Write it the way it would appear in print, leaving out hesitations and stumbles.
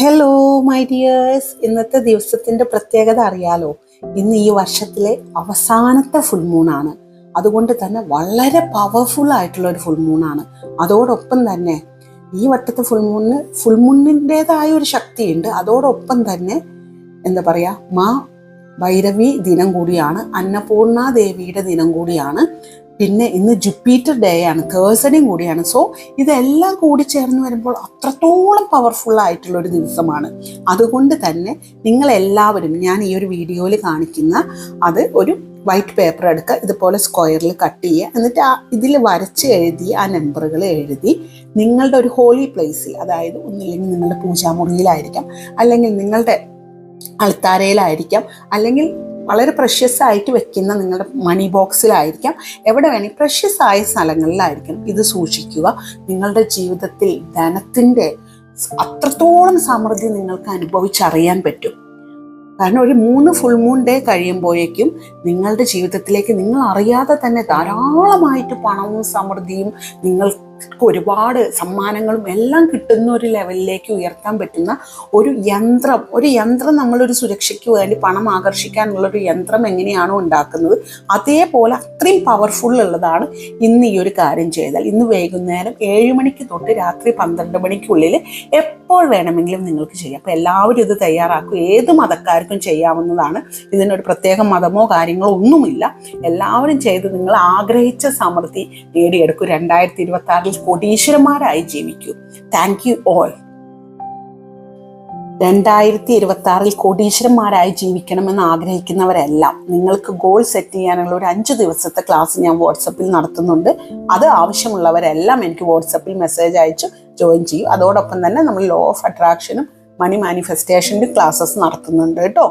Hello my dears, ഇന്നത്തെ ദിവസത്തിൻ്റെ പ്രത്യേകത അറിയാലോ. ഇന്ന് ഈ വർഷത്തിലെ അവസാനത്തെ ഫുൾ മൂണാണ്. അതുകൊണ്ട് തന്നെ വളരെ പവർഫുൾ ആയിട്ടുള്ള ഒരു ഫുൾ മൂണാണ്. അതോടൊപ്പം തന്നെ ഈ വട്ടത്തെ ഫുൾ മൂണിൻ്റെതായ ഒരു ശക്തിയുണ്ട്. അതോടൊപ്പം തന്നെ എന്താ പറയുക, മാ ഭൈരവി ദിനം കൂടിയാണ്, അന്നപൂർണ ദേവിയുടെ ദിനം കൂടിയാണ്. പിന്നെ ഇന്ന് ജുപ്പിറ്റർ ഡേ ആണ്, തേഴ്സ്ഡേയും കൂടിയാണ്. സോ ഇതെല്ലാം കൂടി ചേർന്ന് വരുമ്പോൾ അത്രത്തോളം പവർഫുൾ ആയിട്ടുള്ള ഒരു ദിവസമാണ്. അതുകൊണ്ട് തന്നെ നിങ്ങളെല്ലാവരും ഞാൻ ഈ ഒരു വീഡിയോയിൽ കാണിക്കുന്ന അത് ഒരു വൈറ്റ് പേപ്പർ എടുക്കുക, ഇതുപോലെ സ്ക്വയറിൽ കട്ട് ചെയ്യുക, എന്നിട്ട് ഇതിൽ വരച്ച് എഴുതി ആ നമ്പറുകൾ എഴുതി നിങ്ങളുടെ ഒരു ഹോളി പ്ലേസിൽ, അതായത് ഒന്നില്ലെങ്കിൽ നിങ്ങളുടെ പൂജാമുറിയിലായിരിക്കാം, അല്ലെങ്കിൽ നിങ്ങളുടെ അൾത്താരയിലായിരിക്കാം, അല്ലെങ്കിൽ വളരെ പ്രഷ്യസ് ആയിട്ട് വെക്കുന്ന നിങ്ങളുടെ മണി ബോക്സിലായിരിക്കാം, എവിടെ വേണമെങ്കിൽ പ്രഷ്യസ് ആയ സ്ഥലങ്ങളിലായിരിക്കും ഇത് സൂക്ഷിക്കുക. നിങ്ങളുടെ ജീവിതത്തിൽ ധനത്തിൻ്റെ അത്രത്തോളം സമൃദ്ധി നിങ്ങൾക്ക് അനുഭവിച്ചറിയാൻ പറ്റും. കാരണം ഒരു 3 ഫുൾ മൂൺ ഡേ കഴിയുമ്പോഴേക്കും നിങ്ങളുടെ ജീവിതത്തിലേക്ക് നിങ്ങൾ അറിയാതെ തന്നെ ധാരാളമായിട്ട് പണവും സമൃദ്ധിയും നിങ്ങൾക്ക് ഒരുപാട് സമ്മാനങ്ങളും എല്ലാം കിട്ടുന്ന ഒരു ലെവലിലേക്ക് ഉയർത്താൻ പറ്റുന്ന ഒരു യന്ത്രം നമ്മളൊരു സുരക്ഷയ്ക്ക് വേണ്ടി പണം ആകർഷിക്കാനുള്ളൊരു യന്ത്രം എങ്ങനെയാണോ ഉണ്ടാക്കുന്നത്, അതേപോലെ അത്രയും പവർഫുൾ ഉള്ളതാണ് ഇന്ന് ഈ ഒരു കാര്യം ചെയ്താൽ. ഇന്ന് വൈകുന്നേരം 7 മണിക്ക് തൊട്ട് രാത്രി 12 മണിക്കുള്ളിൽ എപ്പോൾ വേണമെങ്കിലും നിങ്ങൾക്ക് ചെയ്യാം. അപ്പോൾ എല്ലാവരും ഇത് തയ്യാറാക്കും. ഏത് മതക്കാർക്കും ചെയ്യാവുന്നതാണ്. ഇതിനൊരു പ്രത്യേക മതമോ കാര്യങ്ങളോ ഒന്നുമില്ല. എല്ലാവരും ചെയ്ത് നിങ്ങൾ ആഗ്രഹിച്ച സമൃദ്ധി നേടിയെടുക്കും. 2026 കോടീശ്വരന്മാരായി ജീവിക്കൂ. Thank you all. 2026 കോടീശ്വരന്മാരായി ജീവിക്കണമെന്ന് ആഗ്രഹിക്കുന്നവരെല്ലാം നിങ്ങൾക്ക് ഗോൾ സെറ്റ് ചെയ്യാനുള്ള ഒരു 5 ദിവസത്തെ ക്ലാസ് ഞാൻ വാട്സപ്പിൽ നടത്തുന്നുണ്ട്. അത് ആവശ്യമുള്ളവരെല്ലാം എനിക്ക് വാട്സപ്പിൽ മെസ്സേജ് അയച്ചു ജോയിൻ ചെയ്യും. അതോടൊപ്പം തന്നെ നമ്മൾ ലോ ഓഫ് അട്രാക്ഷനും മണി മാനിഫെസ്റ്റേഷൻ്റെ ക്ലാസ്സസ് നടത്തുന്നുണ്ട് കേട്ടോ.